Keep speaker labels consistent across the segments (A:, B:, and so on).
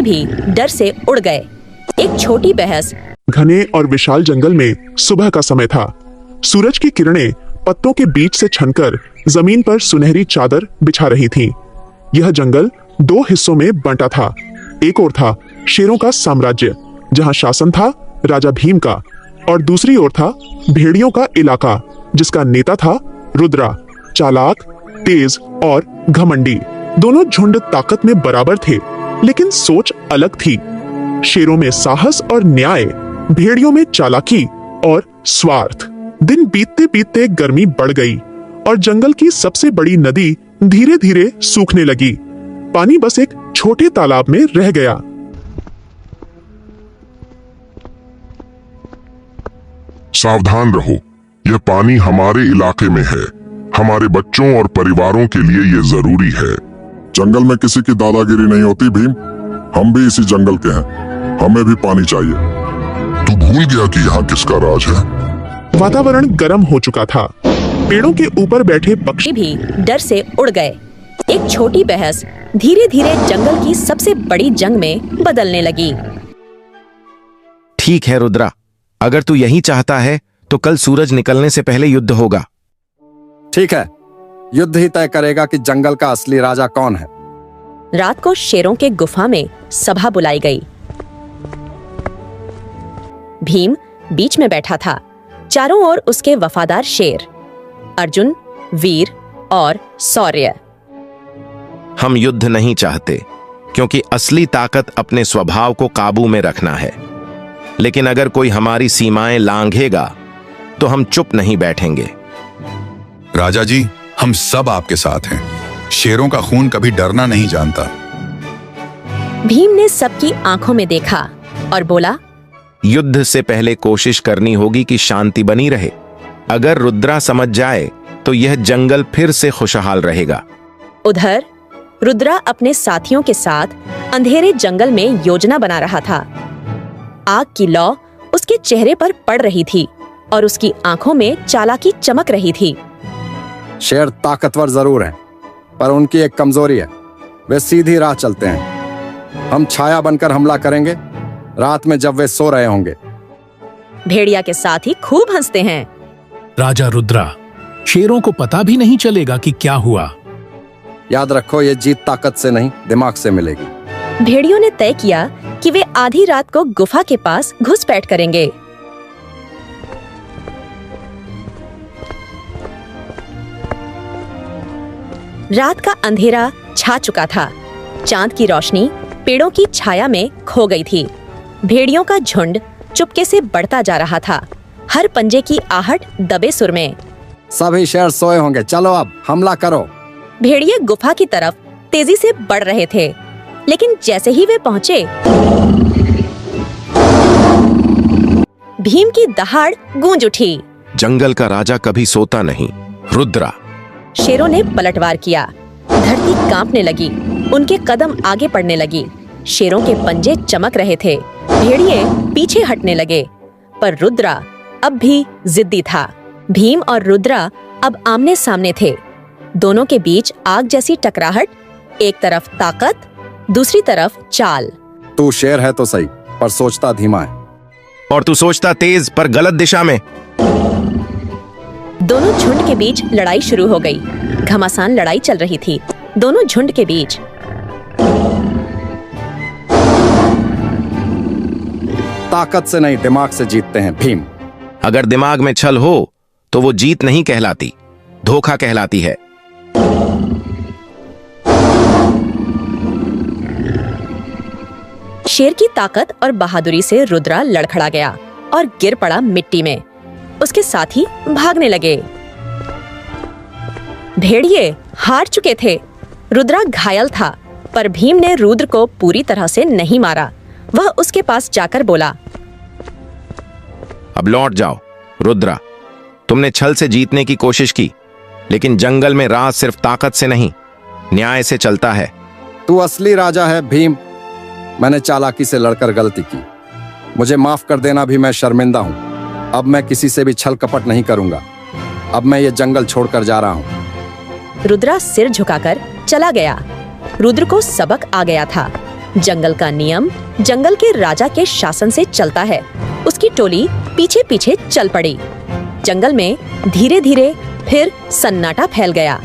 A: भी डर से उड़ गए। एक छोटी बहस।
B: घने और विशाल जंगल में सुबह का समय था। सूरज की किरणें पत्तों के बीच से छनकर जमीन पर सुनहरी चादर बिछा रही थीं। यह जंगल दो हिस्सों में बंटा था। एक ओर था शेरों का साम्राज्य, जहां शासन था राजा भीम का, और दूसरी ओर था भेड़ियों का इलाका, जिसका नेता था रुद्रा, चालाक, तेज और घमंडी। दोनों झुंड ताकत में बराबर थे, लेकिन सोच अलग थी। शेरों में साहस और न्याय, भेड़ियों में चालाकी और स्वार्थ। दिन बीतते बीतते गर्मी बढ़ गई और जंगल की सबसे बड़ी नदी धीरे धीरे सूखने लगी। पानी बस एक छोटे तालाब में रह गया।
C: सावधान रहो, यह पानी हमारे इलाके में है। हमारे बच्चों और परिवारों के लिए यह जरूरी है।
D: जंगल में किसी की दादागिरी नहीं होती भीम। हम भी इसी जंगल के हैं, हमें भी पानी चाहिए।
C: तू भूल गया कि यहाँ किसका राज है?
B: वातावरण गर्म हो चुका था। पेड़ों के ऊपर बैठे पक्षी
A: भी डर से उड़ गए। एक छोटी बहस धीरे धीरे जंगल की सबसे बड़ी जंग में बदलने लगी।
E: ठीक है रुद्रा, अगर तू यही चाहता है तो कल सूरज निकलने से पहले युद्ध होगा।
F: ठीक है, युद्ध ही तय करेगा कि जंगल का असली राजा कौन है।
A: रात को शेरों के गुफा में सभा बुलाई गई। भीम बीच में बैठा था, चारों ओर उसके वफादार शेर, अर्जुन, वीर और शौर्य।
E: हम युद्ध नहीं चाहते, क्योंकि असली ताकत अपने स्वभाव को काबू में रखना है। लेकिन अगर कोई हमारी सीमाएं लांघेगा तो हम चुप नहीं बैठेंगे।
G: राजा जी, हम सब आपके साथ हैं। शेरों का खून कभी डरना नहीं जानता।
A: भीम ने सबकी आंखों में देखा और बोला,
E: युद्ध से पहले कोशिश करनी होगी कि शांति बनी रहे। अगर रुद्रा समझ जाए तो यह जंगल फिर से खुशहाल रहेगा।
A: उधर रुद्रा अपने साथियों के साथ अंधेरे जंगल में योजना बना रहा था। आग की लौ उसके चेहरे पर पड़ रही थी और उसकी आंखों में चालाकी चमक रही थी।
F: शेर ताकतवर जरूर हैं, पर उनकी एक कमजोरी है, वे सीधी राह चलते हैं। हम छाया बनकर हमला करेंगे, रात में जब वे सो रहे होंगे।
A: भेड़िया के साथ ही खूब हंसते हैं।
H: राजा रुद्रा, शेरों को पता भी नहीं चलेगा कि क्या हुआ।
F: याद रखो, ये जीत ताकत से नहीं, दिमाग से मिलेगी।
A: भेड़ियों ने तय किया कि वे आधी रात को गुफा के पास घुसपैठ करेंगे। रात का अंधेरा छा चुका था। चांद की रोशनी पेड़ों की छाया में खो गई थी। भेड़ियों का झुंड चुपके से बढ़ता जा रहा था, हर पंजे की आहट दबे सुर में।
F: सभी शेर सोए होंगे, चलो अब हमला करो।
A: भेड़िए गुफा की तरफ तेजी से बढ़ रहे थे, लेकिन जैसे ही वे पहुंचे, भीम की दहाड़ गूंज उठी।
E: जंगल का राजा कभी सोता नहीं, रुद्रा।
A: शेरों ने पलटवार किया। धरती कांपने लगी, उनके कदम आगे पड़ने लगी। शेरों के पंजे चमक रहे थे, भेड़िए पीछे हटने लगे, पर रुद्रा अब भी जिद्दी था। भीम और रुद्रा अब आमने सामने थे। दोनों के बीच आग जैसी टकराहट, एक तरफ ताकत, दूसरी तरफ चाल।
F: तू शेर है तो सही, पर सोचता धीमा है।
E: और तू सोचता तेज, पर गलत दिशा में।
A: दोनों झुंड के बीच लड़ाई शुरू हो गई। घमासान लड़ाई चल रही थी दोनों झुंड के बीच।
F: ताकत से नहीं, दिमाग से जीतते हैं भीम।
E: अगर दिमाग में छल हो तो वो जीत नहीं कहलाती, धोखा कहलाती है।
A: शेर की ताकत और बहादुरी से रुद्रा लड़खड़ा गया और गिर पड़ा मिट्टी में। उसके साथी भागने लगे। भेड़िए हार चुके थे। रुद्रा घायल था, पर भीम ने रुद्र को पूरी तरह से नहीं मारा। वह उसके पास जाकर बोला,
E: अब लौट जाओ रुद्रा। तुमने छल से जीतने की कोशिश की, लेकिन जंगल में राज सिर्फ ताकत से नहीं, न्याय से चलता है।
F: तू असली राजा है भीम। मैंने चालाकी से लड़कर गलती की, मुझे माफ कर देना भी। मैं शर्मिंदा हूँ। अब मैं किसी से भी छल कपट नहीं करूंगा। अब मैं ये जंगल छोड़कर जा रहा हूँ।
A: रुद्रा सिर झुकाकर चला गया। रुद्र को सबक आ गया था। जंगल का नियम जंगल के राजा के शासन से चलता है। उसकी टोली पीछे पीछे चल पड़ी। जंगल में धीरे धीरे फिर सन्नाटा फैल गया,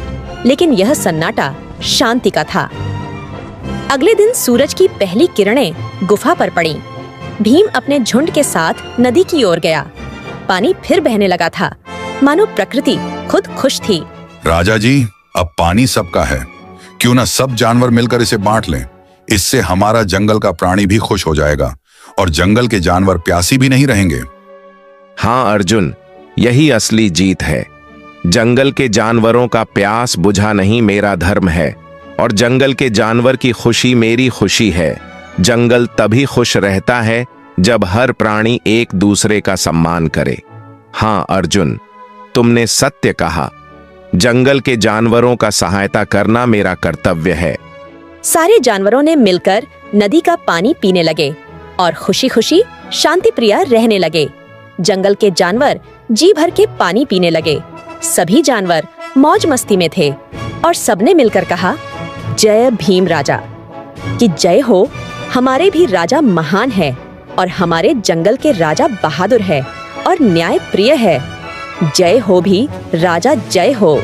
A: लेकिन यह सन्नाटा शांति का था। अगले दिन सूरज की पहली किरणें गुफा पर पड़ी। भीम अपने झुंड के साथ नदी की ओर गया। पानी फिर बहने लगा था, मानो प्रकृति खुद खुश थी।
G: राजा जी, अब पानी सबका है, क्यों ना सब जानवर मिलकर इसे बांट लें। इससे हमारा जंगल का प्राणी भी खुश हो जाएगा और जंगल के जानवर प्यासी भी नहीं रहेंगे।
E: हाँ अर्जुन, यही असली जीत है। जंगल के जानवरों का प्यास बुझा नहीं मेरा धर्म है, और जंगल के जानवर की खुशी मेरी खुशी है। जंगल तभी खुश रहता है जब हर प्राणी एक दूसरे का सम्मान करे। हाँ अर्जुन, तुमने सत्य कहा। जंगल के जानवरों का सहायता करना मेरा कर्तव्य है।
A: सारे जानवरों ने मिलकर नदी का पानी पीने लगे और खुशी खुशी शांति प्रिया रहने लगे। जंगल के जानवर जी भर के पानी पीने लगे। सभी जानवर मौज मस्ती में थे और सबने मिलकर कहा, जय भीम राजा कि जय हो। हमारे भी राजा महान है और हमारे जंगल के राजा बहादुर है और न्याय प्रिय है। जय हो भी राजा, जय हो।